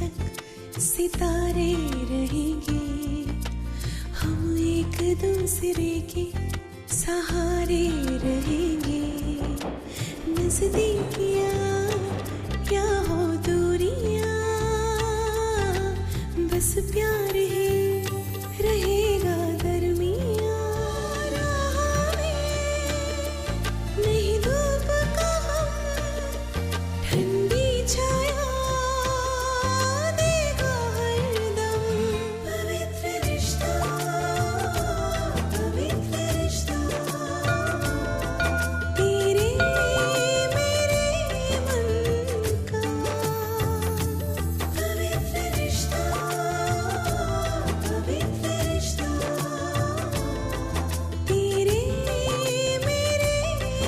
तक सितारे रहेंगे, हम एक दूसरे के सहारे रहेंगे। नजदीकियाँ क्या हो दूरियाँ, बस प्यार ही रहेगा दरमियाँ। राह में नहीं धूप का हम, ठंडी छाया देगा हरदम। पवित्र रिश्ता, पवित्र रिश्ता, तेरे मेरे मन का। पवित्र रिश्ता, पवित्र रिश्ता, तेरे मेरे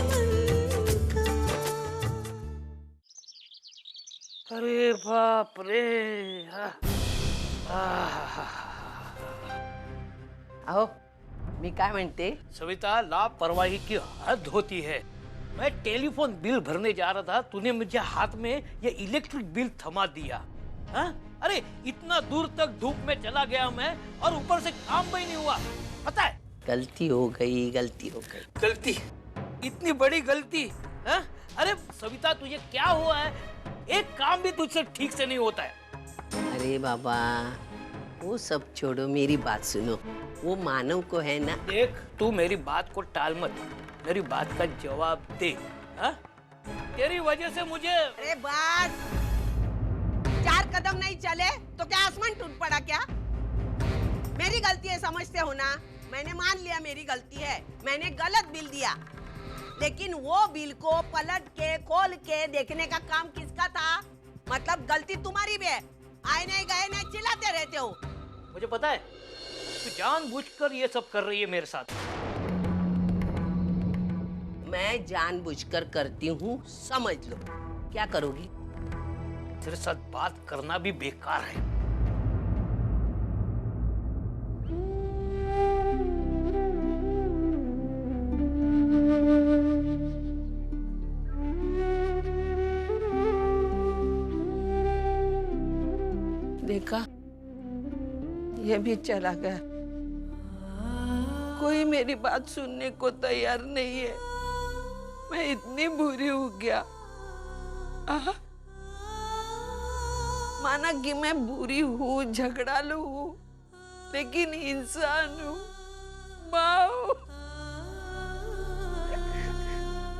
मन का। अरे बाप रे। अहो मी काय म्हणते, सविता, लापरवाही की हद होती है। मैं टेलीफोन बिल भरने जा रहा था, तूने मुझे हाथ में ये इलेक्ट्रिक बिल थमा दिया। हाँ? अरे इतना दूर तक धूप में चला गया मैं, और ऊपर से काम भी नहीं हुआ, पता है? गलती हो गई, गलती हो गई। गलती? इतनी बड़ी गलती? हाँ? अरे सविता, तुझे क्या हुआ है? एक काम भी तुझसे ठीक से नहीं होता है। अरे बाबा, वो सब छोड़ो, मेरी बात सुनो। वो मानव को है ना, देख, तू मेरी बात को टाल मत, मेरी बात का जवाब दे। हाँ? तेरी वजह से मुझे। अरे बस, 4 कदम नहीं चले तो क्या आसमान टूट पड़ा क्या? मेरी गलती है समझते हो ना? मैंने मान लिया मेरी गलती है, मैंने गलत बिल दिया, लेकिन वो बिल को पलट के खोल के देखने का काम किसका था? मतलब गलती तुम्हारी भी है। आए नहीं गए नहीं चिल्लाते रहते हो। मुझे पता है, तू जानबूझकर ये सब कर रही है मेरे साथ। मैं जानबूझकर करती हूँ, समझ लो। क्या करोगी? तेरे साथ बात करना भी बेकार है। देखा, ये भी चला गया। कोई मेरी बात सुनने को तैयार नहीं है। मैं इतनी बुरी हो गया। आहा, माना कि मैं बुरी हूँ, झगड़ालू हूँ, लेकिन इंसान हूँ, माँ हूँ।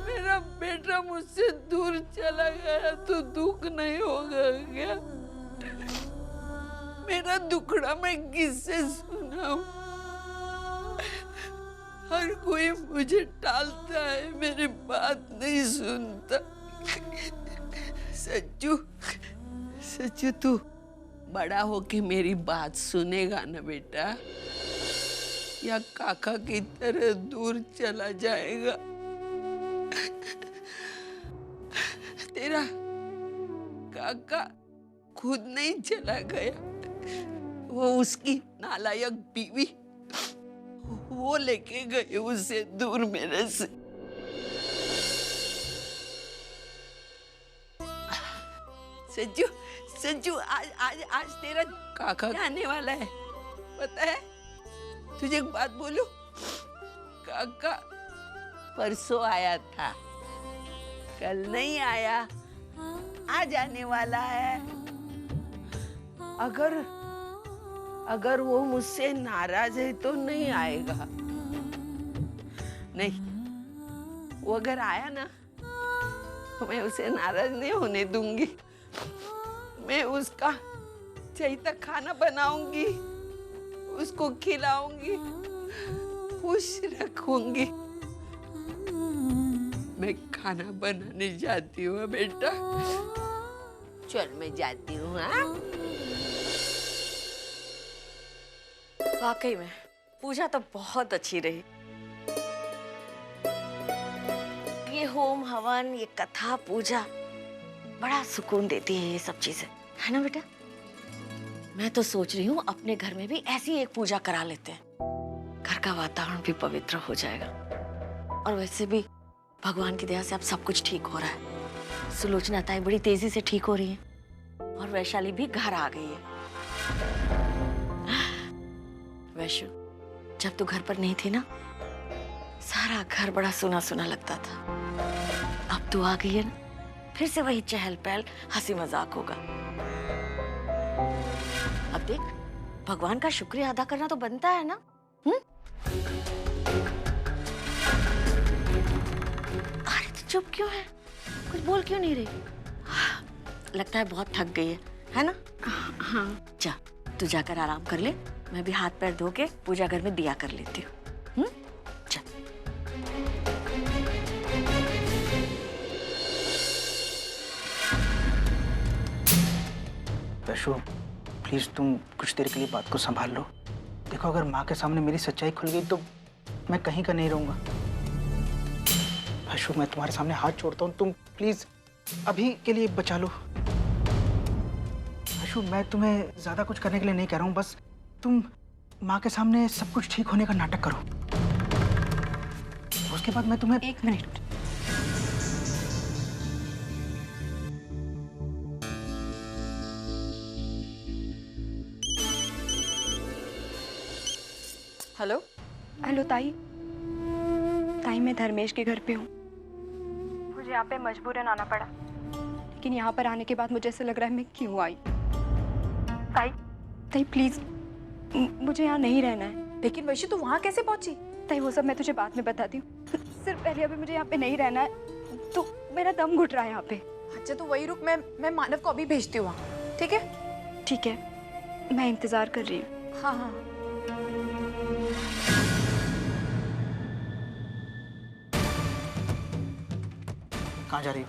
मेरा बेटा मुझसे दूर चला गया तो दुख नहीं होगा क्या? मेरा दुखड़ा मैं किससे सुनाऊं? हर कोई मुझे टालता है, मेरी बात नहीं सुनता। सच्चू, सच्चू तू बड़ा होके मेरी बात सुनेगा ना बेटा, या काका की तरह दूर चला जाएगा? तेरा काका खुद नहीं चला गया, वो उसकी नालायक बीवी, वो लेके गई उसे दूर मेरे से। सज्जू, सज्जू, आज आज आज तेरा काका आने वाला है, पता है? तुझे एक बात बोलूं? काका परसों आया था, कल नहीं आया, आज आने वाला है। अगर वो मुझसे नाराज है तो नहीं आएगा। नहीं, वो अगर आया ना तो मैं उसे नाराज नहीं होने दूंगी। मैं उसका चाहिए खाना बनाऊंगी, उसको खिलाऊंगी, खुश रखूंगी। मैं खाना बनाने जाती हूँ बेटा। चल मैं जाती हूँ। हाँ, वाकई में पूजा तो बहुत अच्छी रही। ये होम हवन, ये कथा पूजा बड़ा सुकून देती है, ये सब चीजें, है ना बेटा? मैं तो सोच रही हूँ अपने घर में भी ऐसी एक पूजा करा लेते हैं, घर का वातावरण भी पवित्र हो जाएगा। और वैसे भी भगवान की दया से अब सब कुछ ठीक हो रहा है। सुलोचना ताई बड़ी तेजी से ठीक हो रही है। और वैशाली भी घर आ गई है। वैशु, जब तू घर पर नहीं थी ना, सारा घर बड़ा सुना सुना लगता था। अब तू आ गई है ना, फिर से वही चहल पहल, हंसी मजाक होगा। अब देख, भगवान का शुक्रिया अदा करना तो बनता है ना। अरे तो चुप क्यों है? कुछ बोल क्यों नहीं रही? लगता है बहुत थक गई है ना? हाँ। जा, तू जाकर आराम कर ले। मैं भी हाथ पैर धो के पूजा घर में दिया कर लेती हूँ। चल। वैशु, प्लीज तुम कुछ देर के लिए बात को संभाल लो। देखो, अगर माँ के सामने मेरी सच्चाई खुल गई तो मैं कहीं का नहीं रहूंगा। वैशु, मैं तुम्हारे सामने हाथ जोड़ता हूँ, तुम प्लीज अभी के लिए बचा लो। वैशु, मैं तुम्हें ज्यादा कुछ करने के लिए नहीं कह रहा हूँ, बस तुम माँ के सामने सब कुछ ठीक होने का नाटक करो। उसके बाद मैं तुम्हें... एक मिनट। हेलो। हेलो ताई। ताई, मैं धर्मेश के घर पे हूँ। मुझे यहाँ पे मजबूरन आना पड़ा, लेकिन यहाँ पर आने के बाद मुझे ऐसा लग रहा है मैं क्यों आई। ताई, ताई प्लीज, मुझे यहाँ नहीं रहना है। लेकिन वैशु, तू वहाँ कैसे पहुंची? ताई, वो सब मैं तुझे बाद में बताती हूँ। सिर्फ पहले अभी मुझे यहाँ पे नहीं रहना है। तो मेरा दम घुट रहा है यहाँ पे। अच्छा, तो वही रुक, मैं मानव को अभी भेजती हूँ वहाँ। ठीक है? ठीक है, मैं इंतजार कर रही हूँ। हाँ हाँ। कहाँ जा रही हो?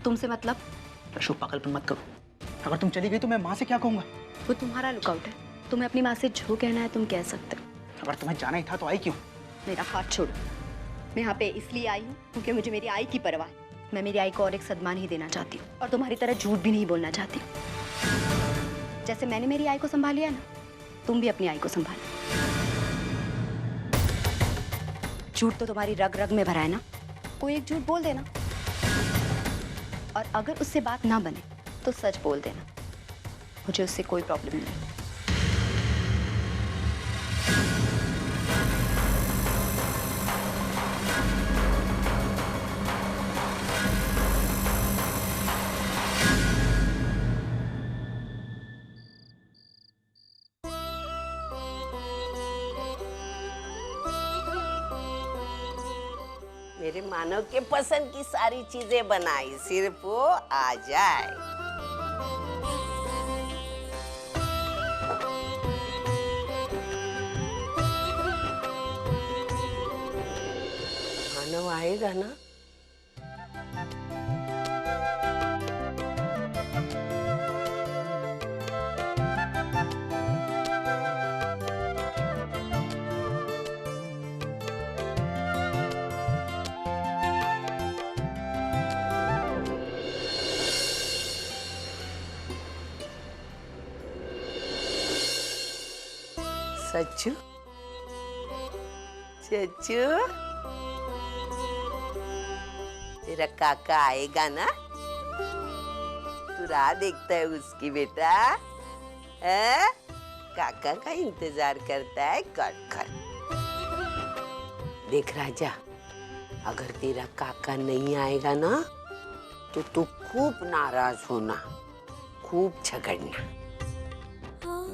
तुमसे मतलब? वैशु, पागलपन मत करो। अगर तुम चली गई तो मैं माँ से क्या कहूँगा? वो तुम्हारा लुकआउट है। तुम्हें अपनी माँ से जो कहना है तुम कह सकते हो। अगर तुम्हें जाना ही था तो आई क्यों? मेरा हाथ छोड़ो। मैं यहाँ पे इसलिए आई हूँ क्योंकि मुझे मेरी आई की परवाह है। मैं मेरी आई को और एक सदमा नहीं देना चाहती हूँ, और तुम्हारी तरह झूठ भी नहीं बोलना चाहती। जैसे मैंने मेरी आई को संभाल लिया ना, तुम भी अपनी आई को संभालो। झूठ तो तुम्हारी रग रग में भरा है ना, कोई एक झूठ बोल देना, और अगर उससे बात ना बने तो सच बोल देना। मुझे उससे कोई प्रॉब्लम नहीं। मेरे मानव के पसंद की सारी चीजें बनाई, सिर्फ वो आ जाए। मानव आएगा ना? सच्चू, चच्चू, तेरा काका आएगा ना? तू राह देखता है उसकी बेटा, है? काका का इंतजार करता है कट कट। देख राजा, अगर तेरा काका नहीं आएगा ना तो तू खूब नाराज होना, खूब झगड़ना।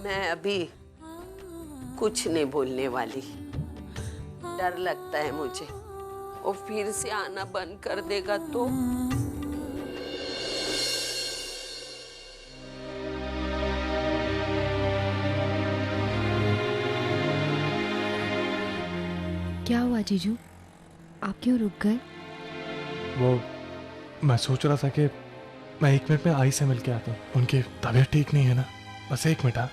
मैं अभी कुछ नहीं बोलने वाली। डर लगता है मुझे, वो फिर से आना बंद कर देगा तो। क्या हुआ जीजू, आप क्यों रुक गए? वो मैं सोच रहा था कि मैं 1 मिनट में आई से मिल के आता हूँ। उनकी तबीयत ठीक नहीं है ना, बस 1 मिनट।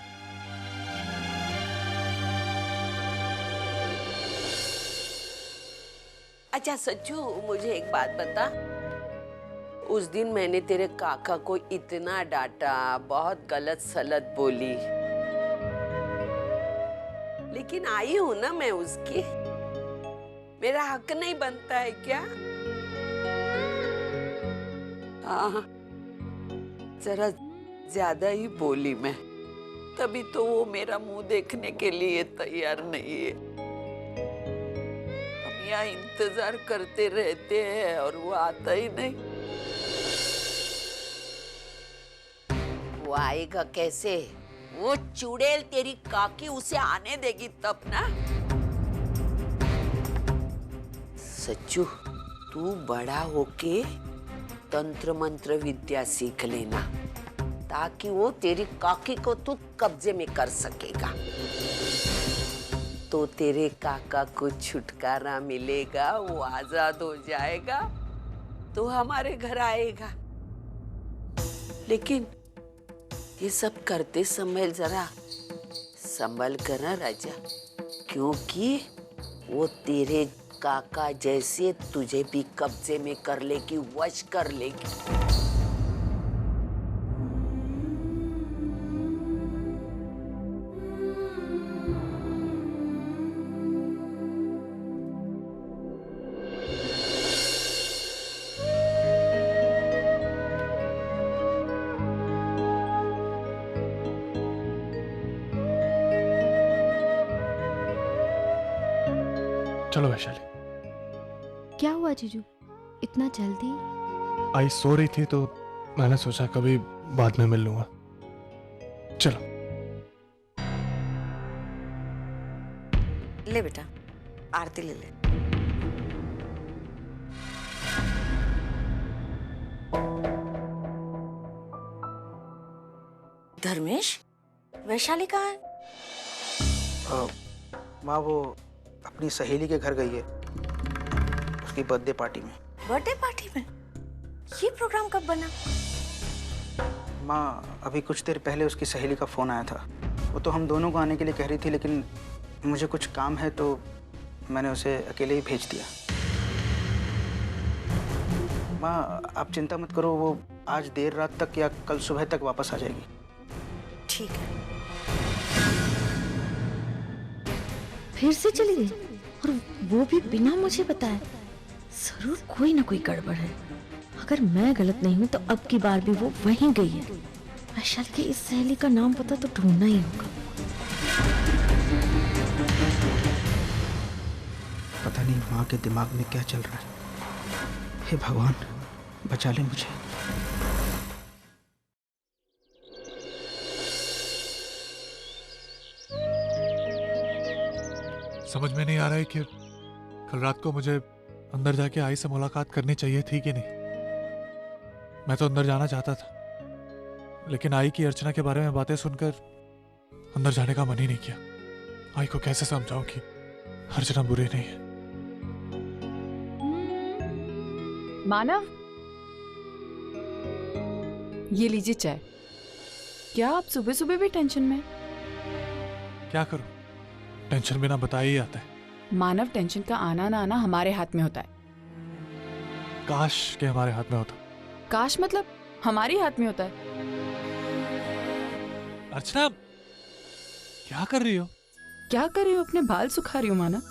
अच्छा सच्चू, मुझे एक बात बता, उस दिन मैंने तेरे काका को इतना डांटा, बहुत गलत सलत बोली, लेकिन आई हूं ना मैं उसकी। मेरा हक नहीं बनता है क्या? हाँ, जरा ज्यादा ही बोली मैं, तभी तो वो मेरा मुंह देखने के लिए तैयार नहीं है। हम यहाँ इंतजार करते रहते हैं और वो आता ही नहीं। वो आएगा कैसे? वो चुड़ैल तेरी काकी उसे आने देगी तब ना। सच्चू, तू बड़ा होके तंत्र मंत्र विद्या सीख लेना, ताकि वो तेरी काकी को तू कब्जे में कर सकेगा। तो तेरे काका को छुटकारा मिलेगा, वो आजाद हो जाएगा, तो हमारे घर आएगा। लेकिन ये सब करते समय जरा संभल कर ना राजा, क्योंकि वो तेरे काका जैसे तुझे भी कब्जे में कर लेगी, वश कर लेगी। चलो वैशाली। क्या हुआ जीजू, इतना जल्दी? आई सो रही थी तो मैंने सोचा कभी बाद में मिल लूंगा। चलो। ले बेटा, आरती ले ले। धर्मेश, वैशाली कहाँ है? माँ वो अपनी सहेली के घर गई है, उसकी बर्थडे पार्टी में। बर्थडे पार्टी में? ये प्रोग्राम कब बना? माँ अभी कुछ देर पहले उसकी सहेली का फोन आया था। वो तो हम दोनों को आने के लिए कह रही थी, लेकिन मुझे कुछ काम है तो मैंने उसे अकेले ही भेज दिया। माँ आप चिंता मत करो, वो आज देर रात तक या कल सुबह तक वापस आ जाएगी। ठीक है। फिर से चली गई, और वो भी बिना मुझे बताए। जरूर कोई ना कोई गड़बड़ है। अगर मैं गलत नहीं हूँ तो अब की बार भी वो वहीं गई है। वैशाली की इस सहेली का नाम पता तो ढूंढना ही होगा। पता नहीं माँ के दिमाग में क्या चल रहा है। हे भगवान, बचा ले मुझे। समझ में नहीं आ रहा है कि कल रात को मुझे अंदर जाके आई से मुलाकात करनी चाहिए थी कि नहीं। मैं तो अंदर जाना चाहता था, लेकिन आई की अर्चना के बारे में बातें सुनकर अंदर जाने का मन ही नहीं किया। आई को कैसे समझाऊं कि अर्चना बुरी नहीं है। मानव, ये लीजिए चाय। क्या आप सुबह सुबह भी टेंशन में? क्या करूं, टेंशन बिना बताए ही आता है। मानव, टेंशन का आना ना आना हमारे हाथ में होता है। काश के हमारे हाथ में होता। काश मतलब हमारे हाथ में होता है। अर्चना क्या कर रही हो? क्या कर रही हूँ? अपने बाल सुखा रही हूँ मानव।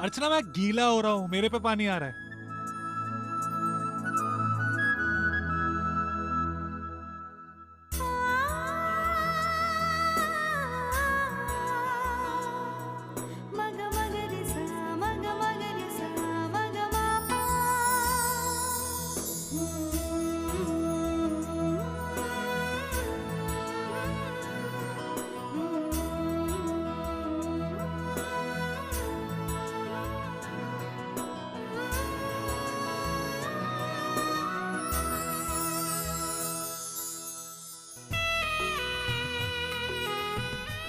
अर्चना मैं गीला हो रहा हूँ, मेरे पे पानी आ रहा है।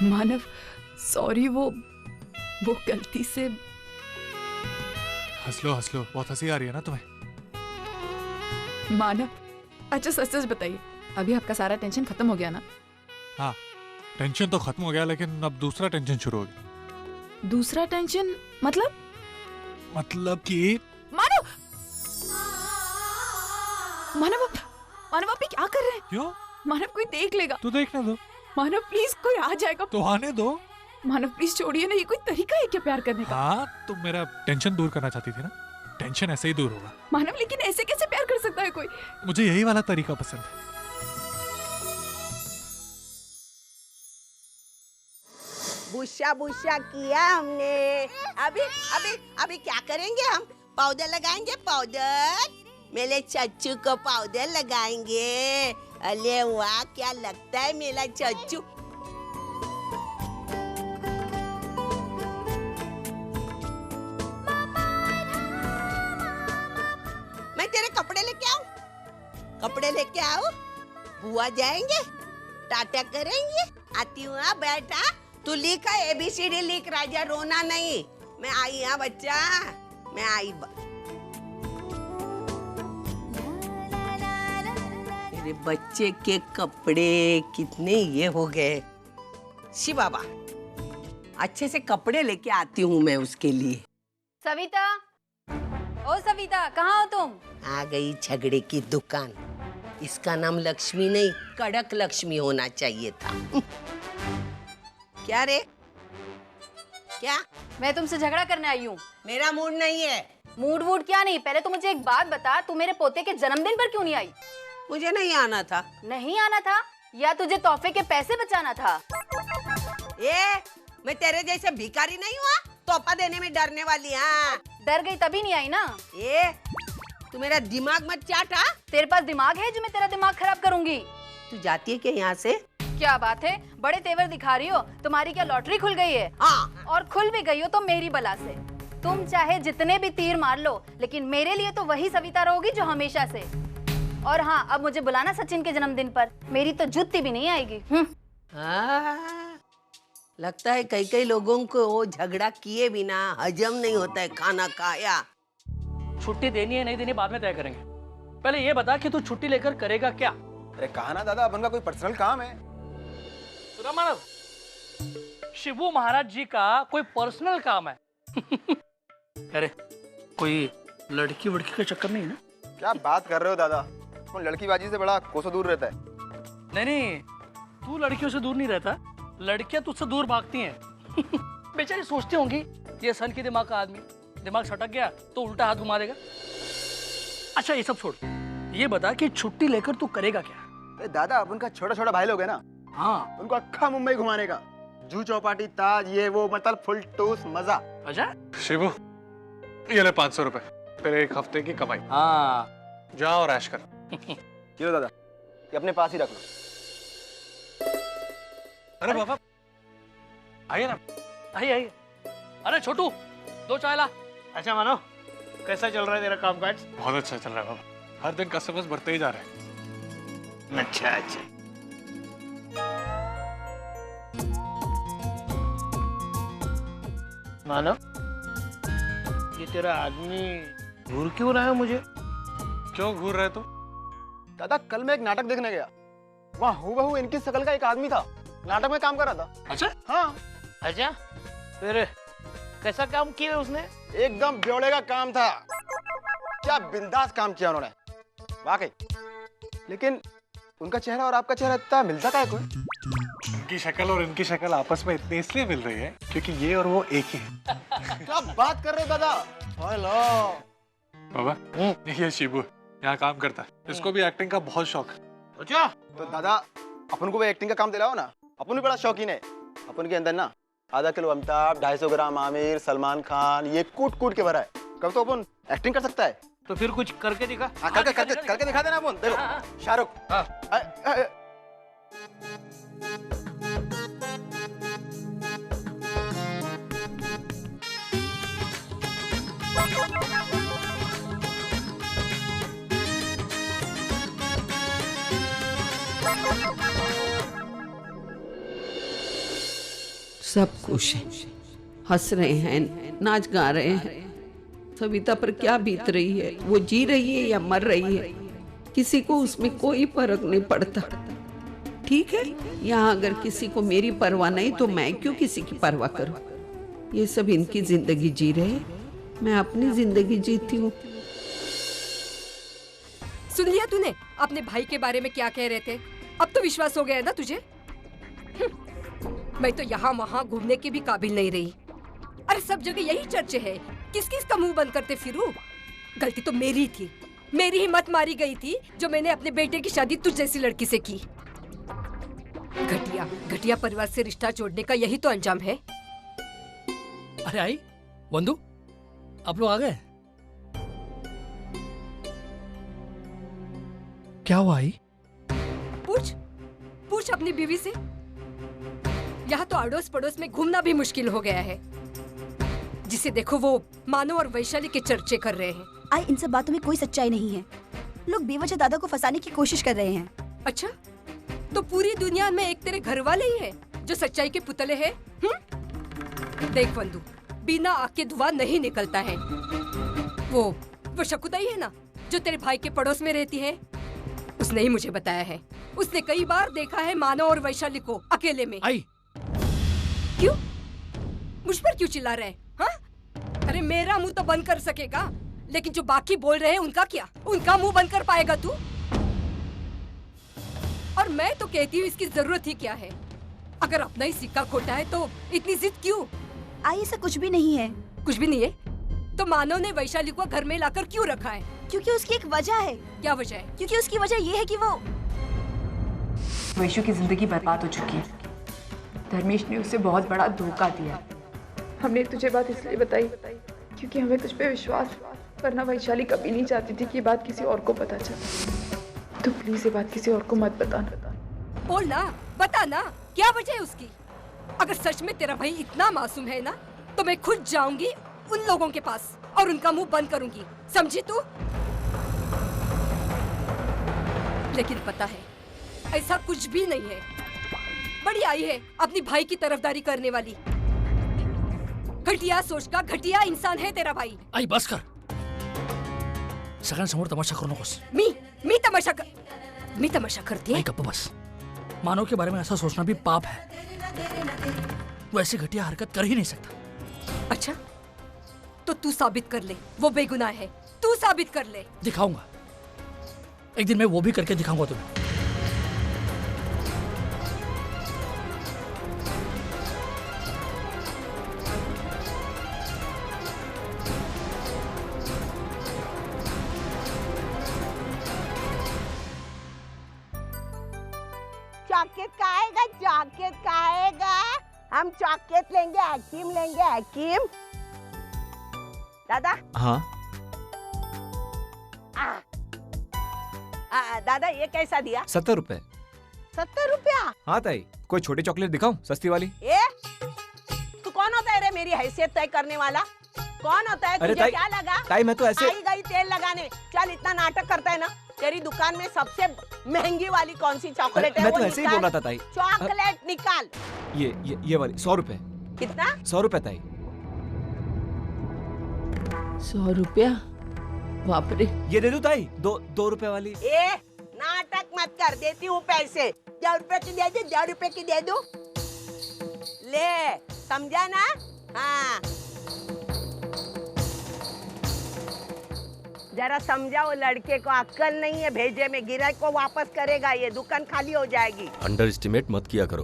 मानव सॉरी, वो गलती से। हंस लो बहुत हंसी आ रही है ना तुम्हें। मानव अच्छा सच सच बताइए, अभी आपका सारा टेंशन खत्म हो गया ना? हाँ टेंशन तो खत्म हो गया, लेकिन अब दूसरा टेंशन शुरू हो गया। दूसरा टेंशन मतलब? मतलब कि मानव मानव मानव आप ये क्या कर रहे हैं? क्यों? मानव कोई देख लेगा। तो देखने दो। मानव प्लीज, कोई आ जाएगा तो आने दो। मानव प्लीज छोड़िए ना, ये कोई तरीका है क्या प्यार करने का? हाँ तुम मेरा टेंशन दूर करना चाहती थी ना, टेंशन ऐसे ही दूर होगा। मानव लेकिन ऐसे कैसे प्यार कर सकता है कोई? मुझे यही वाला तरीका पसंद है। बुशा बुशा किया हमने। अभी अभी अभी क्या करेंगे हम? पाउडर लगाएंगे, पाउडर। मेरे चच्चू को पाउडर लगाएंगे। अरे वाह, क्या लगता है मेरा चच्चू। मैं तेरे कपड़े लेके आऊं? कपड़े लेके आओ? बुआ जाएंगे, टाटा करेंगे। आती हूँ। हाँ बेटा, तू लिख ABCD लिख राजा, रोना नहीं। मैं आई। हाँ बच्चा, मैं आई। मेरे बच्चे के कपड़े कितने ये हो गए। शिव बाबा, अच्छे से कपड़े लेके आती हूँ मैं उसके लिए। सविता, ओ सविता, कहाँ हो तुम? आ गई झगड़े की दुकान। इसका नाम लक्ष्मी नहीं, कड़क लक्ष्मी होना चाहिए था। क्या रे? क्या? मैं तुमसे झगड़ा करने आई हूँ। मेरा मूड नहीं है। मूड वूड क्या नहीं, पहले तो मुझे एक बात बता, तू मेरे पोते के जन्मदिन पर क्यों नहीं आई? मुझे नहीं आना था। नहीं आना था या तुझे तोहफे के पैसे बचाना था? मैं तेरे जैसे भिखारी नहीं हुआ तोहफा देने में डरने वाली। हाँ, डर गई तभी नहीं आई ना। तू मेरा दिमाग मत चाटा। तेरे पास दिमाग है जो मैं तेरा दिमाग खराब करूंगी? तू जाती है क्या यहाँ से? क्या बात है, बड़े तेवर दिखा रही हो। तुम्हारी क्या लॉटरी खुल गई है? हाँ। और खुल भी गई हो तो मेरी बला से। तुम चाहे जितने भी तीर मार लो, लेकिन मेरे लिए तो वही सविता रहोगी जो हमेशा से। और हाँ, अब मुझे बुलाना सचिन के जन्मदिन पर, मेरी तो जुत्ती भी नहीं आएगी। लगता है कई कई लोगों को वो झगड़ा किए बिना हजम नहीं होता है खाना खाया। छुट्टी देनी है नहीं देनी बाद में तय करेंगे। पहले ये बता कि तू छुट्टी लेकर करेगा क्या? अरे कहा ना दादा, अपन का कोई पर्सनल काम है। सुना मानव, शिवू महाराज जी का कोई पर्सनल काम है। अरे कोई लड़की वड़की का चक्कर नहीं ना? क्या बात कर रहे हो दादा, उन लड़कीबाजी से बड़ा कोसों दूर रहता है। नहीं, तू लड़कियों से दूर नहीं रहता, लड़कियां तुझसे दूर भागती हैं। बेचारी सोचती होंगी ये सन की दिमाग का आदमी, दिमाग सटक गया तो उल्टा हाथ घुमा देगा। अच्छा ये सब छोड़, ये बता कि छुट्टी लेकर तू करेगा क्या? अरे दादा, अपन का छोटा छोटा भाई लोग है ना, हाँ, उनको अक्खा मुंबई घुमाने का, जू चौपाटी, ताज, ये वो, मतलब फुल टूस मजा। अच्छा शिवू, ये ले 500 रुपए, तेरे एक हफ्ते की कमाई। हाँ, जाओ और ऐश कर। चलो दादा, ये अपने पास ही रख लो। अरे बाबा, आइए ना। आइए। अरे छोटू, 2 चाय ला। अच्छा मानो, कैसा चल रहा है तेरा कामकाज? बहुत अच्छा चल रहा है बाबा, हर दिन कस्टमर्स बढ़ते ही जा रहे हैं। अच्छा। मानो, ये तेरा आदमी घूर क्यों रहा है मुझे? क्यों घूर रहे तो? दादा, कल मैं एक नाटक देखने गया, वहाँ हूबहू इनकी शकल का एक आदमी था, नाटक में काम कर रहा था। अच्छा? हाँ। अच्छा, फिर कैसा काम किया उसने? एकदम ब्योड़े का काम था, क्या बिंदास काम किया उन्होंने, वाकई। लेकिन उनका चेहरा और आपका चेहरा इतना मिलता का है कोई? उनकी शक्ल और इनकी शक्ल आपस में इतनी इसलिए मिल रही है क्योंकि ये और वो एक ही है। क्या बात कर रहे हो दादा? हेलो बाबा, ये शिबू यहाँ काम करता है, इसको भी एक्टिंग का बहुत शौक है। अच्छा, तो दादा अपन को भी एक्टिंग का काम दिलाओ ना, अपन भी बड़ा शौकीन है। अपन के अंदर ना आधा किलो अमिताभ, 250 ग्राम आमिर, सलमान खान, ये कूट कूट के भरा है। कब तो अपन एक्टिंग कर सकता है। तो फिर कुछ करके दिखा। हाँ, करके दिखा देना अपन। देखो शाहरुख। हाँ। सब खुश हैं, हंस रहे हैं, नाच गा रहे हैं। सविता पर क्या बीत रही है, वो जी रही है या मर रही है, किसी को उसमें कोई फर्क नहीं पड़ता। ठीक है, यहाँ अगर किसी को मेरी परवाह नहीं तो मैं क्यों किसी की परवाह करूं? ये सब इनकी जिंदगी जी रहे, मैं अपनी जिंदगी जीती हूँ। सुन लिया तूने अपने भाई के बारे में क्या कह रहे थे? अब तो विश्वास हो गया है ना तुझे? मैं तो यहाँ वहाँ घूमने के भी काबिल नहीं रही। अरे सब जगह यही चर्चे है, किस किस का मुंह बंद करते फिरूं? गलती तो मेरी थी, मेरी हिम्मत मारी गई थी जो मैंने अपने बेटे की शादी तुझ जैसी लड़की से की। घटिया घटिया परिवार से रिश्ता जोड़ने का यही तो अंजाम है। अरे आई वंदु, आप लोग आ गए? क्या हुआ आई? पूछ अपनी बीवी से। यहाँ तो अड़ोस पड़ोस में घूमना भी मुश्किल हो गया है। जिसे देखो वो मानो और वैशाली के चर्चे कर रहे हैं। आई, इन सब बातों में कोई सच्चाई नहीं है। लोग बेवजह दादा को फंसाने की कोशिश कर रहे हैं। अच्छा, तो पूरी दुनिया में एक तेरे घर वाले ही हैं जो सच्चाई के पुतले हैं? देख वंदु, बिना आग के धुआं नहीं निकलता है। वो शकुताई है ना, जो तेरे भाई के पड़ोस में रहती है, उसने ही मुझे बताया है। उसने कई बार देखा है मानव और वैशाली को अकेले में। आई, क्यों मुझ पर क्यों चिल्ला रहे हैं? हाँ? अरे मेरा मुंह तो बंद कर सकेगा, लेकिन जो बाकी बोल रहे हैं उनका क्या? उनका मुंह बंद कर पाएगा तू? और मैं तो कहती हूँ इसकी जरूरत ही क्या है? अगर अपना ही सिक्का खोटा है तो इतनी जिद क्यों? आई, ऐसा कुछ भी नहीं है। कुछ भी नहीं है? तो मानव ने वैशाली को घर में लाकर क्यों रखा है? क्योंकि उसकी एक वजह है। क्या वजह है? क्योंकि उसकी वजह ये है कि वो वैशु की जिंदगी बर्बाद हो चुकी है। धर्मेश ने उसे बहुत बड़ा धोखा दिया। हमने तुझे बात इसलिए बताई क्योंकि हमें तुझ पे विश्वास, वरना वैशाली कभी नहीं चाहती थी कि ये बात किसी और को पता चले। तो प्लीज ये बात किसी और को मत बताना। बोल ना, बता ना, क्या वजह है उसकी? अगर सच में तेरा भाई इतना मासूम है ना, तो मैं खुद जाऊंगी उन लोगों के पास और उनका मुंह बंद करूंगी, समझी तू? लेकिन पता है ऐसा कुछ भी नहीं है। बड़ी आई है अपनी भाई की तरफदारी करने वाली। घटिया सोच का घटिया इंसान है तेरा भाई। आई बस कर, सगळ्यांसमोर तमाशा करू नकोस। मी तमाशा करती है? आई गप्प बस। मानव के बारे में ऐसा सोचना भी पाप है। वो ऐसी घटिया हरकत कर ही नहीं सकता। अच्छा, तो तू साबित कर ले वो बेगुनाह है। तू साबित कर ले। दिखाऊंगा, एक दिन मैं वो भी करके दिखाऊंगा तुम्हें। चॉकलेट खाएगा? चॉकलेट खाएगा? हम चॉकलेट लेंगे, हकीम लेंगे, हकीम। दादा। हाँ। दादा ये कैसा दिया? 70 रुपए। 70 रुपया? हाँ ताई, कोई छोटी चॉकलेट दिखाऊं सस्ती वाली? तू कौन होता है रे मेरी हैसियत तय करने वाला? कौन होता है? तुझे क्या लगा? ताई मैं तो ऐसे आई गई तेल लगाने। चल इतना नाटक करता है ना, तेरी दुकान में सबसे महंगी वाली कौन सी चॉकलेट है? मैं तो ऐसे ही बोल रहा था ताई। चॉकलेट निकाल। ये वाली 100 रुपए। कितना? 100 रुपए ताई। 100 रुपया? बाप रे। ये दे दूं ताई? 2 रुपए वाली। नाटक मत कर, देती हूँ पैसे। 2 रुपए की दे दो, 2 रुपए की दे दो। ले, समझा ना? हाँ, जरा समझा, वो लड़के को अक्ल नहीं है, भेजे में गिराई को वापस करेगा, ये दुकान खाली हो जाएगी। अंडर एस्टिमेट मत किया करो।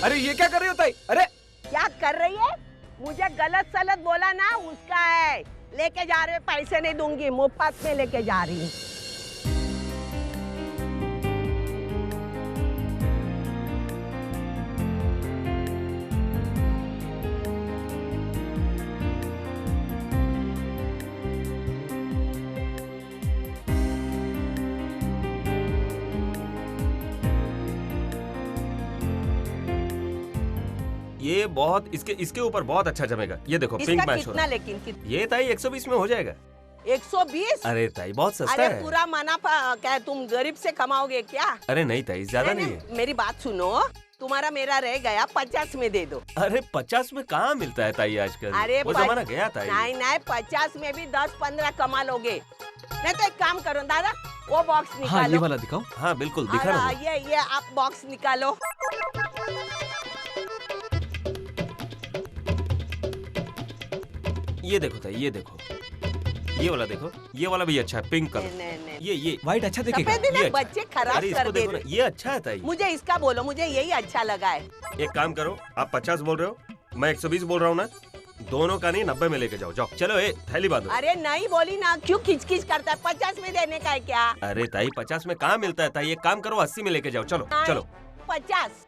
अरे ये क्या कर रही हो ताई? अरे क्या कर रही है? मुझे गलत सलत बोला ना, उसका है। लेके जा रहे, पैसे नहीं दूंगी, मुफ्त में लेके जा रही हूँ। ये बहुत इसके ऊपर बहुत अच्छा जमेगा। ये देखो पिंक मैच हो रहा है। लेकिन ये ताई 120 में हो जाएगा। 120? अरे ताई बहुत सस्ता अरे है। पूरा मुनाफा क्या तुम गरीब से कमाओगे क्या? अरे नहीं ताई, ज्यादा नहीं है। मेरी बात सुनो, तुम्हारा मेरा रह गया, 50 में दे दो। अरे 50 में कहाँ मिलता है ताई आजकल? अरे वो जमाना गया ताई। नहीं 50 में भी 10-15 कमा लोगे। नहीं तो एक काम करो दादा, वो बॉक्स निकालो। हाँ, ये वाला दिखाओ। हाँ बिल्कुल दिखा रहा हूँ। ये आप बॉक्स निकालो। ये देखो ताई, ये देखो, ये वाला देखो, ये वाला भी अच्छा है, पिंक कलर। नहीं। ये व्हाइट अच्छा दिखेगा। सफेद में बच्चे खराब अरे कर इसको दे देखो ना, ये अच्छा है ताई। मुझे इसका बोलो, मुझे यही अच्छा लगा है। एक काम करो, आप 50 बोल रहे हो, मैं 120 बोल रहा हूँ ना, दोनों का नहीं 90 में लेके जाओ। जाओ चलो, ए थैली बांधो। अरे नहीं बोली ना, क्यों खिचखिच करता है? 50 में देने का है क्या? अरे ताई 50 में कहाँ मिलता है ताई, एक काम करो 80 में लेके जाओ। चलो चलो। 50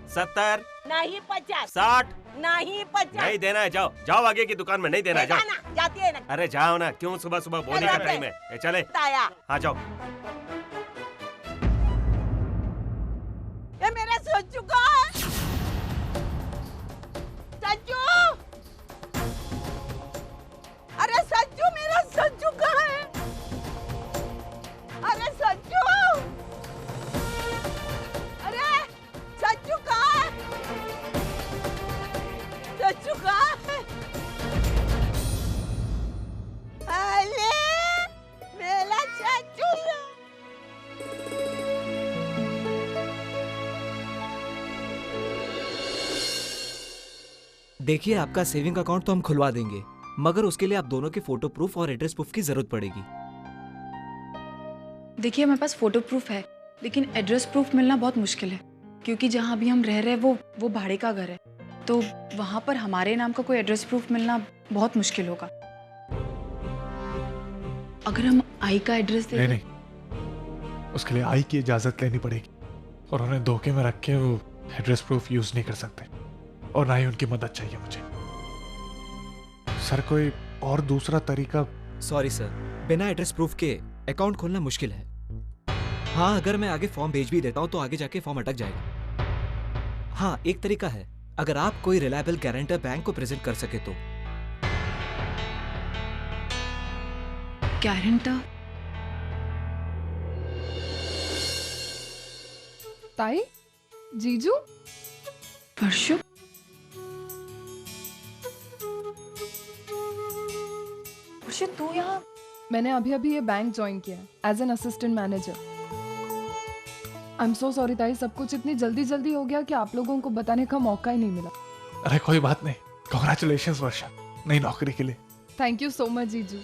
70 नहीं, 50 60 नहीं, 50 नहीं देना है। जाओ जाओ आगे की दुकान में, नहीं देना है। जाओ जाती है ना। अरे जाओ ना, क्यों सुबह सुबह बोने का टाइम है। चले ताया, हाँ जाओ। ये मेरा सच्चू का है। सच्चू, अरे सच्चू, मेरा सच्चू कहाँ है? अरे सच्चू, अरे सच्चू कहाँ है? सच्चू कहाँ है? अरे मेरा सच्चू। देखिए, आपका सेविंग अकाउंट तो हम खुलवा देंगे, मगर उसके लिए आप दोनों के फोटो प्रूफ और एड्रेस प्रूफ की जरूरत पड़ेगी। देखिए, हमारे पास फोटो प्रूफ है, लेकिन एड्रेस प्रूफ मिलना बहुत मुश्किल है, क्योंकि जहाँ अभी हम रह रहे हैं वो भाड़े का घर है, तो वहाँ पर हमारे नाम का कोई एड्रेस प्रूफ मिलना बहुत मुश्किल होगा। अगर हम आई का एड्रेस नहीं नहीं, उसके लिए आई की इजाजत लेनी पड़ेगी, और उन्हें धोखे में रख के वो एड्रेस प्रूफ यूज नहीं कर सकते, और ना ही उनकी मदद चाहिए मुझे। सर, कोई और दूसरा तरीका? सॉरी सर, बिना एड्रेस प्रूफ के अकाउंट खोलना मुश्किल है। हाँ, अगर मैं आगे फॉर्म भेज भी देता हूँ तो आगे जाके फॉर्म अटक जाएगा। हाँ, एक तरीका है, अगर आप कोई रिलायबल गारंटर बैंक को प्रेजेंट कर सके तो। गारंटर? ताई, जीजू, परशु, तू यहाँ? मैंने अभी ये बैंक ज्वाइन किया है as an assistant manager. I am so sorry ताई, सब कुछ इतनी जल्दी हो गया कि आप लोगों को बताने का मौका ही नहीं मिला। अरे कोई बात नहीं, कांग्रेचुलेशंस वर्षा नई नौकरी के लिए। थैंक यू सो मच जीजू।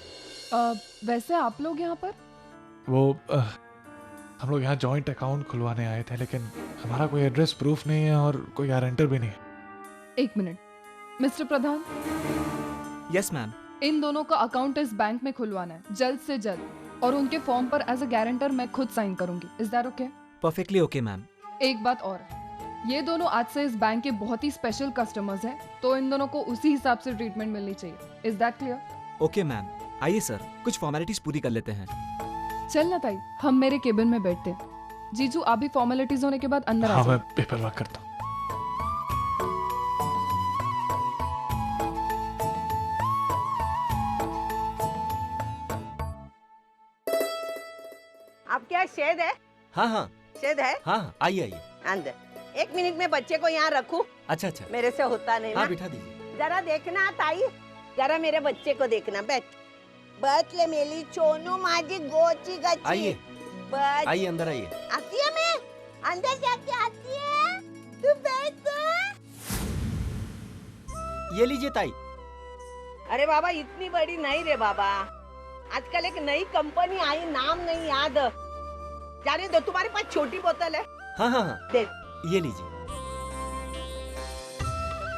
वैसे आप लोग यहाँ पर? वो हम लोग यहाँ जॉइंट अकाउंट खुलवाने आए थे, लेकिन हमारा कोई एड्रेस प्रूफ नहीं है और कोई गारंटर भी नहीं है। एक minute, mister Pradhan. Yes ma'am. इन दोनों का अकाउंट इस बैंक में खुलवाना है जल्द से जल्द, और उनके फॉर्म पर एज अ गारंटर मैं खुद साइन करूंगी। Is that okay? Perfectly okay ma'am. एक बात और, ये दोनों आज से इस बैंक के बहुत ही स्पेशल कस्टमर्स हैं, तो इन दोनों को उसी हिसाब से ट्रीटमेंट मिलनी चाहिए। Is that clear? Okay ma'am. आइए सर, कुछ फॉर्मेलिटीज पूरी कर लेते हैं। चल ना ताई, हम मेरे केबिन में बैठते हैं। जीजू, आप भी फॉर्मेलिटीज होने के बाद अंदर आ हाँ, जाओ। मैं पेपर वर्क करता हूँ। आप क्या शेद है? हाँ हाँ शेद है? हाँ, आइए आइए। अंदर। 1 मिनट में बच्चे को यहाँ रखूं? अच्छा अच्छा, मेरे से होता नहीं हाँ ना। बिठा दीजिए। जरा देखना ताई, जरा मेरे बच्चे को देखना। बैठ ले मेरी चोनू माजी गोची गची। आइए बैठ। आइए, अंदर आइए। आती है, मैं अंदर जाके आती है। तू बैठ तो। ये लीजिए ताई। अरे बाबा, इतनी बड़ी नहीं रे बाबा, आजकल एक नई कंपनी आई, नाम नहीं याद। जाने दो, तुम्हारे पास छोटी बोतल है? हाँ हाँ हाँ, दे। ये लीजिए।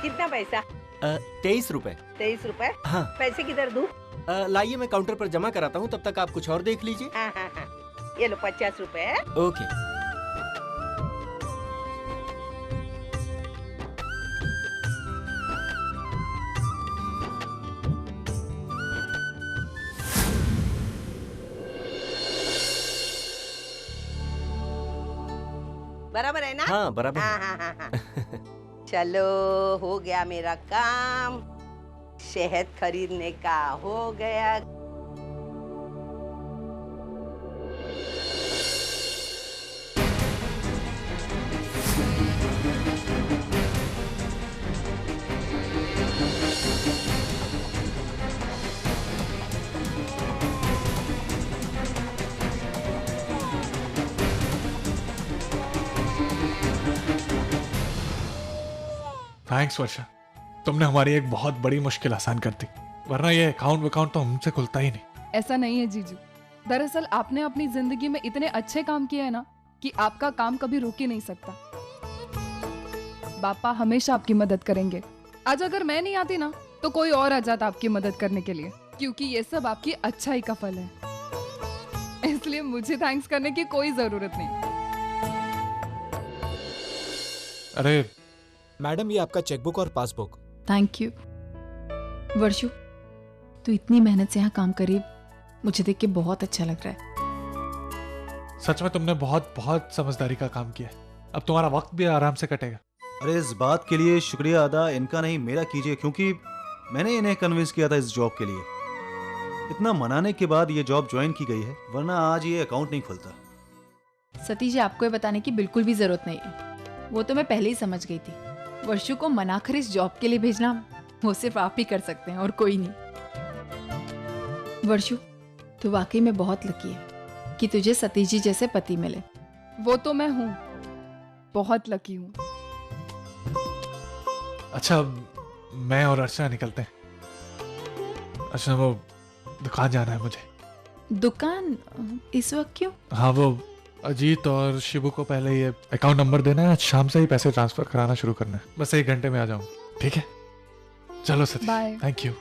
कितना पैसा? 23 रुपए। 23 रुपए? हाँ। पैसे किधर दूं? लाइए, मैं काउंटर पर जमा कराता हूँ, तब तक आप कुछ और देख लीजिए। हाँ हाँ हाँ, ये लो 50 रुपए। ओके। बराबर है ना? हाँ बराबर। हाँ हाँ हाँ हाँ। चलो, हो गया मेरा काम। शहद खरीदने का हो गया। थैंक्स वर्षा, तुमने हमारी एक बहुत बड़ी मुश्किल आसान कर दी, वरना ये अकाउंट तो हमसे खुलता ही नहीं। ऐसा नहीं है जीजू, दरअसल आपने अपनी जिंदगी में इतने अच्छे काम किए हैं ना कि आपका काम कभी रुक ही नहीं सकता। बापा हमेशा आपकी मदद करेंगे। आज अगर मैं नहीं आती ना तो कोई और आ जाता आपकी मदद करने के लिए, क्योंकि ये सब आपकी अच्छाई का फल है। इसलिए मुझे थैंक्स करने की कोई जरूरत नहीं। अरे मैडम, ये आपका चेकबुक और पासबुक। Thank you. वर्षु, तू इतनी मेहनत से यहाँ काम करी, मुझे देख के बहुत अच्छा लग रहा है। सच में तुमने बहुत बहुत समझदारी का काम किया है। अब तुम्हारा वक्त भी आराम से कटेगा। अरे इस बात के लिए शुक्रिया अदा इनका नहीं मेरा कीजिए, क्योंकि मैंने इन्हें कन्विंस किया था इस जॉब के लिए। इतना मनाने के बाद ये जॉब ज्वाइन की गई है, वरना आज ये अकाउंट नहीं खुलता। सतीश जी, आपको ये बताने की बिल्कुल भी जरूरत नहीं है, वो तो मैं पहले ही समझ गई थी। वर्षु को मनाकर इस जॉब के लिए भेजना वो सिर्फ आप ही कर सकते हैं और कोई नहीं। वर्षु, तू वाकई में बहुत लकी है कि तुझे सतीश जी जैसे पति मिले। वो तो मैं हूँ, बहुत लकी हूँ। अच्छा, मैं और अर्चना निकलते हैं। अर्चना, वो दुकान जाना है मुझे। दुकान? इस वक्त क्यों? हाँ, वो अजीत और शिबू को पहले ये अकाउंट नंबर देना है। आज शाम से ही पैसे ट्रांसफर कराना शुरू करना है। बस 1 घंटे में आ जाऊँ, ठीक है? चलो सतीश, बाय। Thank you.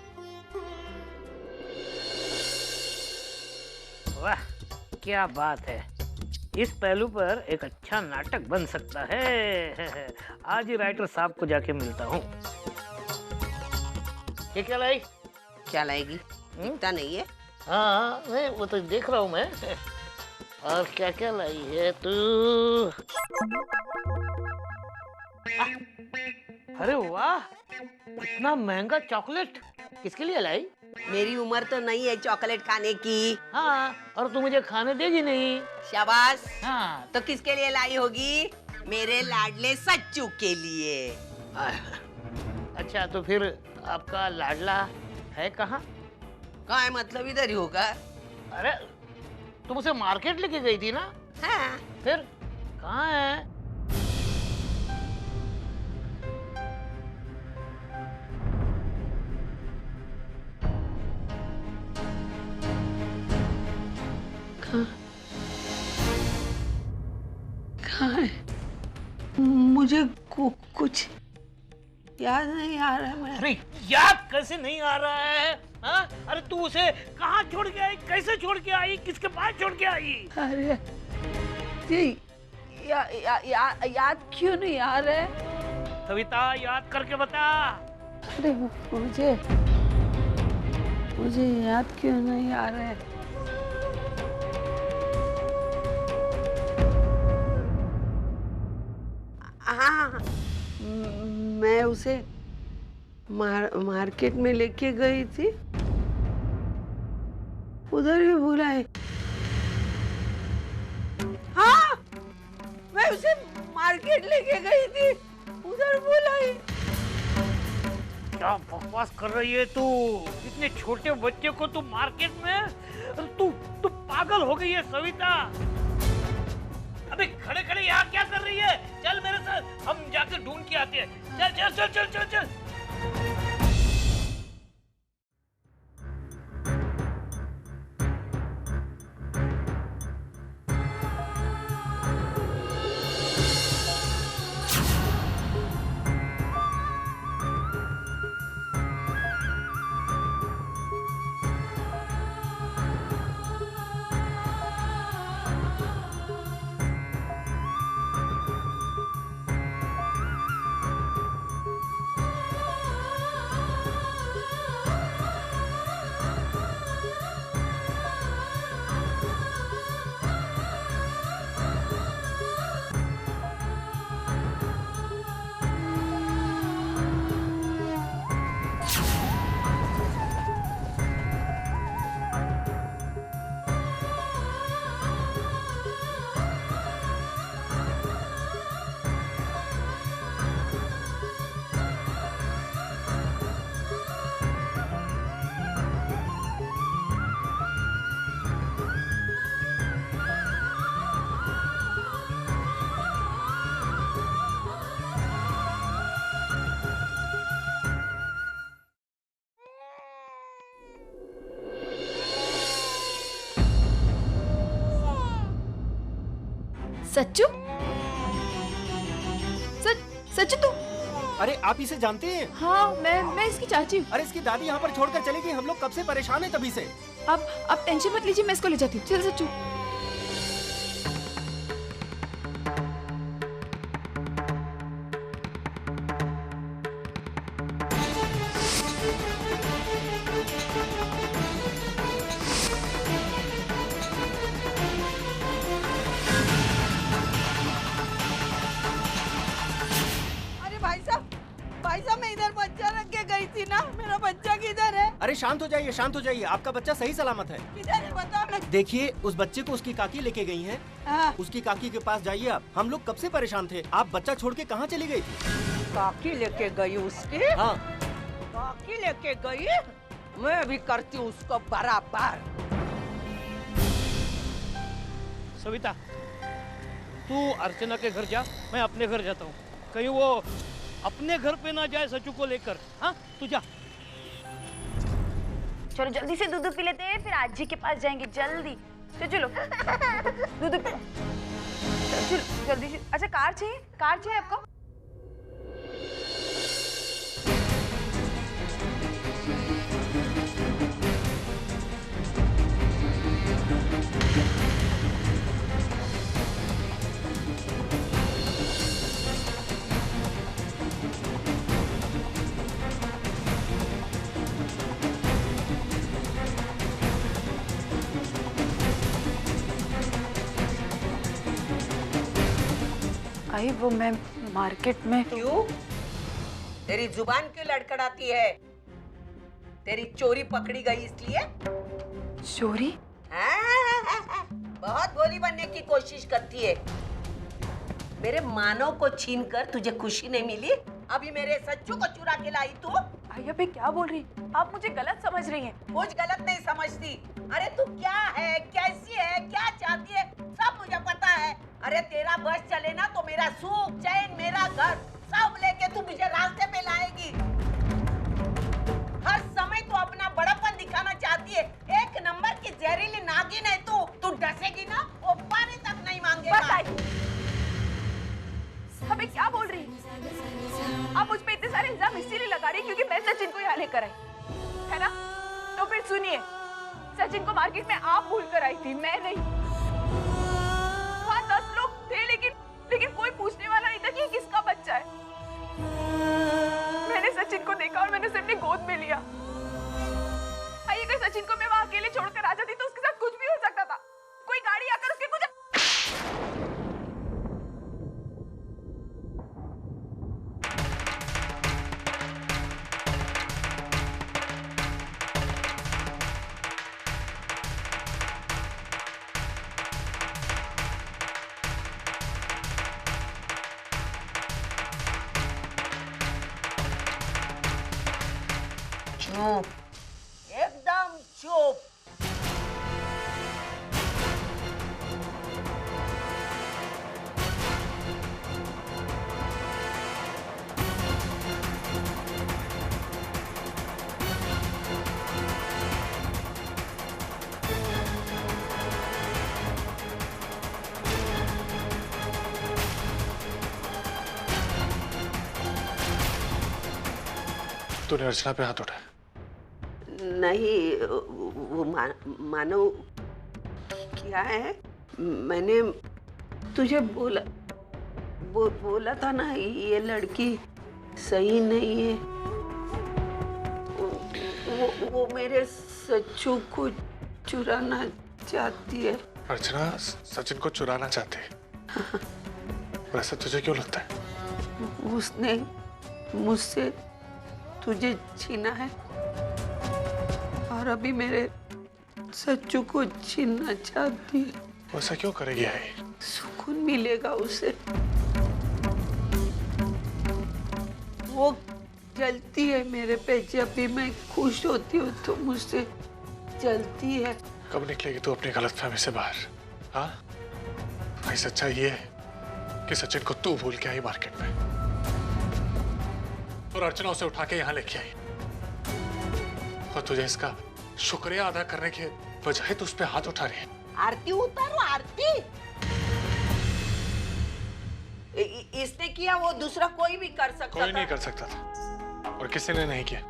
वाह, क्या बात है। इस पहलू पर एक अच्छा नाटक बन सकता है। आज ही राइटर साहब को जाके मिलता हूँ। ये क्या लाई? क्या लाएगी? इतना नहीं है। हाँ, नहीं, वो तो देख रहा हूँ मैं। और क्या क्या लाई है तू? अरे वाह, इतना महंगा चॉकलेट किसके लिए लाई? मेरी उम्र तो नहीं है चॉकलेट खाने की। हाँ, और तू मुझे खाने देगी नहीं। शाबाश। हाँ, तो किसके लिए लाई होगी? मेरे लाडले सच्चू के लिए। अच्छा, तो फिर आपका लाडला है कहाँ? कहाँ है मतलब? इधर ही होगा। अरे, तुम उसे मार्केट लेके गई थी ना? हाँ। फिर कहाँ है? कहाँ है? मुझे कुछ याद नहीं आ रहा है। अरे याद कैसे नहीं आ रहा है? हाँ? अरे तू उसे कहाँ छोड़ के आई? कैसे छोड़ के आई? किसके पास छोड़ के आई? अरे याद क्यों नहीं आ रहा है? सविता, याद करके बता। अरे मुझे याद क्यों नहीं आ रहा है? हाँ, मैं उसे मार्केट में लेके गई थी, उधर ही भुलाए। हाँ, मैं उसे मार्केट लेके गई थी, उधर भुलाई। क्या बकवास कर रही है तू? इतने छोटे बच्चे को तू मार्केट में? तू पागल हो गई है सविता। अबे खड़े खड़े यहाँ क्या कर रही है? चल मेरे साथ, हम जाकर ढूंढ के आते हैं। चल चल चल चल चल चल। सच्चू? सच्चू तू? अरे आप इसे जानते हैं? हाँ, मैं इसकी चाची हूँ। अरे इसकी दादी यहाँ पर छोड़कर चली गई, हम लोग कब से परेशान हैं तभी से। अब टेंशन मत लीजिए, मैं इसको ले जाती हूँ। चल सच्चू। भाई साहब मैं इधर बच्चा रख के गई थी ना, मेरा बच्चा किधर है? अरे शांत हो जाइए, शांत हो जाइए, आपका बच्चा सही सलामत है। किधर है बताओ ना। देखिए उस बच्चे को उसकी काकी लेके गई हैं। हाँ। उसकी काकी के पास जाइए आप। हम लोग कब से परेशान थे, आप बच्चा छोड़ के कहाँ चली गई थी? काकी लेके गई उसकी? हाँ। काकी लेके गई? मैं भी करती हूँ उसको बराबर। सविता, तू अर्चना के घर जा, मैं अपने घर जाता हूँ। कहीं वो अपने घर पे ना जाए सचू को लेकर। हाँ, तू जा। चलो जल्दी से दूध पी लेते हैं, फिर आजी के पास जाएंगे जल्दी। चलो दूध पी। चलो जल्दी से। अच्छा कार चाहिए आपको? आई वो मैं मार्केट में। क्यों? तेरी जुबान क्यों लड़खड़ाती है? तेरी चोरी पकड़ी गई इसलिए? चोरी? बहुत भोली बनने की कोशिश करती है। मेरे मानव को छीनकर तुझे खुशी नहीं मिली, अभी मेरे सच्चू को चुरा के लाई तू। आया बे क्या बोल रही? आप मुझे गलत समझ रही हैं। कुछ गलत नहीं समझती। अरे तू क्या है, कैसी है, क्या चाहती है, सब मुझे पता है। अरे तेरा बस चले ना तो मेरा सुख चैन, मेरा घर सब लेके तू मुझे रास्ते पे लाएगी। हर समय तू अपना बड़ापन दिखाना चाहती है। एक नंबर की जहरीली नागिन है तू। तू डसेगी ना वो पानी तक नहीं मांगेगा। हमें क्या बोल रही? आप मुझ पे इतने सारे इल्जाम इसीलिए लगा रही क्योंकि मैं सचिन को यहाँ लेकर आई, है ना? तो फिर सुनिए, सचिन को मार्केट में आप भूल कर आई थी, मैं नहीं। वहाँ 10 लोग थे लेकिन कोई पूछने वाला नहीं था कि किसका बच्चा है। मैंने सचिन को देखा और मैंने उसे अपनी गोद में लिया। आइए अगर सचिन को मैं वहाँ अकेले छोड़कर आ जाती तो उसके साथ कुछ भी हो सकता था। कोई गाड़ी आकर उसके कुछ। चुप, एकदम चुप। तूने अर्चना पे हाथ उठाया? नहीं, वो मानो क्या है, मैंने तुझे बोला था ना ये लड़की सही नहीं है। वो मेरे सच्चू को चुराना चाहती है। अर्चना सचिन को चुराना चाहती है? वैसे तुझे क्यों लगता है? उसने मुझसे तुझे छीना है और अभी मेरे सच्चू को छीनना चाहती है। वैसा क्यों करेगी? सुकून मिलेगा उसे। वो जलती है मेरे पे, जब भी मैं खुश होती हूँ तो मुझसे जलती है। कब निकलेगी तू अपनी गलतफहमी से बाहर? हाँ, भाई सच्चाई ये है कि सचिन को तू भूल के आई मार्केट में और अर्चना उसे उठा के यहाँ लेके आई, और तुझे इसका शुक्रिया अदा करने के बजाय तू उस पे हाथ उठा रही है। आरती उतारो, आरती। इसने किया वो दूसरा कोई भी कर सकता कोई नहीं कर सकता था और किसी ने नहीं किया।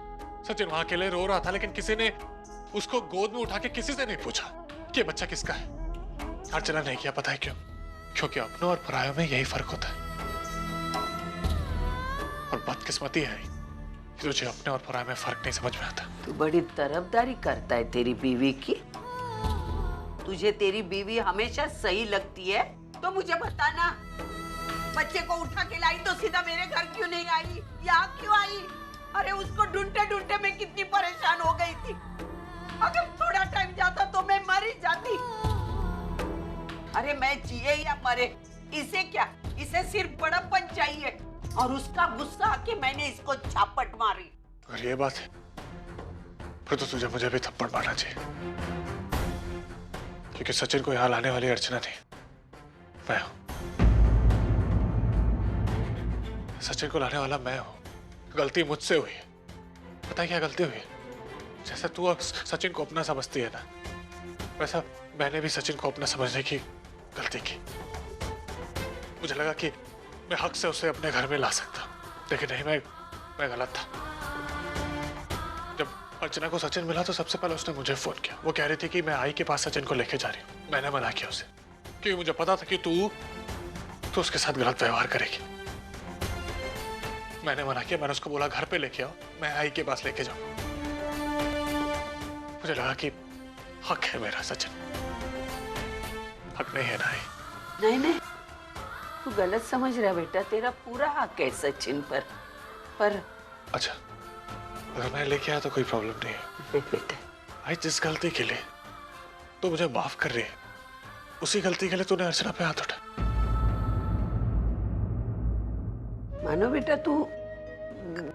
सचिन वहां अकेले रो रहा था लेकिन किसी ने उसको गोद में उठा के किसी से नहीं पूछा कि ये बच्चा किसका है। अर्चना नहीं किया, पता है क्यों? क्योंकि अपनों और परायों में यही फर्क होता है। और बदकिस्मती है कि तुझे अपने और पराये में फर्क नहीं समझ में आता। तू बड़ी तरफदारी करता है तेरी बीवी की। तुझे तेरी बीवी हमेशा सही लगती है तो मुझे बताना। बच्चे को उठा के लाई तो सीधा मेरे घर क्यों नहीं आई? यहाँ क्यों आई? अरे उसको ढूंढते ढूंढते मैं कितनी परेशान हो गई थी। अगर थोड़ा टाइम जाता तो मैं मर ही जाती। अरे मैं जिए या मरे इसे क्या? इसे सिर्फ बड़प्पन चाहिए और उसका गुस्सा आके मैंने इसको झापट मारी। अगर ये बात है फिर तो तुझे मुझे भी थप्पड़ मारना चाहिए, क्योंकि सचिन को यहाँ लाने वाली अर्चना नहीं, मैं हूं। सचिन को लाने वाला मैं हूं। गलती मुझसे हुई है। पता है क्या गलती हुई है? जैसे तू अब सचिन को अपना समझती है ना, वैसा मैंने भी सचिन को अपना समझने की गलती की। मुझे लगा कि मैं हक से उसे अपने घर में ला सकता, लेकिन नहीं, मैं गलत था। जब अर्चना को सचिन मिला तो सबसे पहले उसने मुझे फोन किया। वो कह रही थी कि मैं आई के पास सचिन को लेके जा रही हूँ। मैंने मना किया उसे, क्योंकि मुझे पता था कि तू उसके साथ गलत व्यवहार करेगी। मैंने मना किया। मैंने उसको बोला घर पे लेके आओ, मैं आई के पास लेके जाऊँ। मुझे लगा कि हक है मेरा सचिन, हक नहीं है ना? नहीं नहीं, तू गलत समझ रहा बेटा। तेरा पूरा हक है सचिन पर अच्छा, अगर मैं लेके आया तो कोई प्रॉब्लम नहीं है बेटा। भाई, जिस गलती के लिए तू मुझे माफ कर रही है, उसी गलती के लिए तूने अर्चना पे हाथ उठा। मानो बेटा तू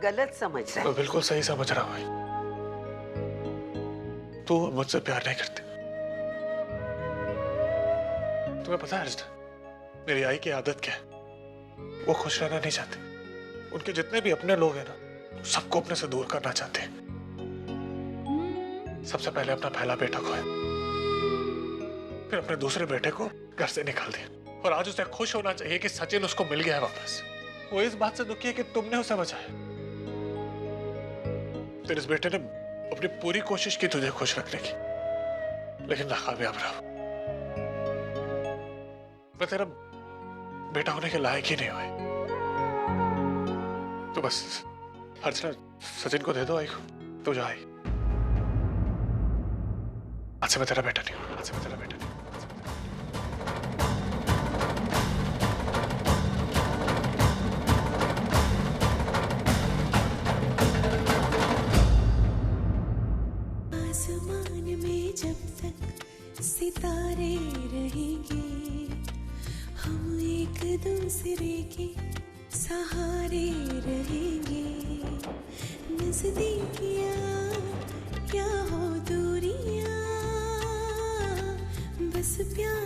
गलत समझ रहा है। मैं बिल्कुल सही समझ रहा हूँ भाई। तू मुझसे प्यार नहीं करती। तुम्हें पता है अर्चना, मेरी आई की आदत क्या है? वो खुश रहना नहीं चाहते। उनके जितने भी अपने लोग हैं ना, सबको अपने से दूर करना चाहते हैं। सबसे पहले अपना पहला बेटा खोया, फिर अपने दूसरे बेटे को घर से निकाल दिया, और आज उसे खुश होना चाहिए कि सचिन उसको मिल गया है वापस। वो इस बात से दुखी है कि तुमने उसे बचाया। तेरे इस बेटे ने अपनी पूरी कोशिश की तुझे खुश रखने की, लेकिन नाकामयाब रहा। मैं तेरा बेटा होने के लायक ही नहीं हुए। तो बस अर्चना, सचिन को दे दो आई को, तो जा आई। आज से मैं तेरा बेटा नहीं हूं। आज से मैं तेरा बेटा नहीं। आसमान में जब तक सितारे रहेंगे, हम एक दूसरे के सहारे रहेंगे। नजदीकियाँ क्या हो दूरियाँ, बस प्यार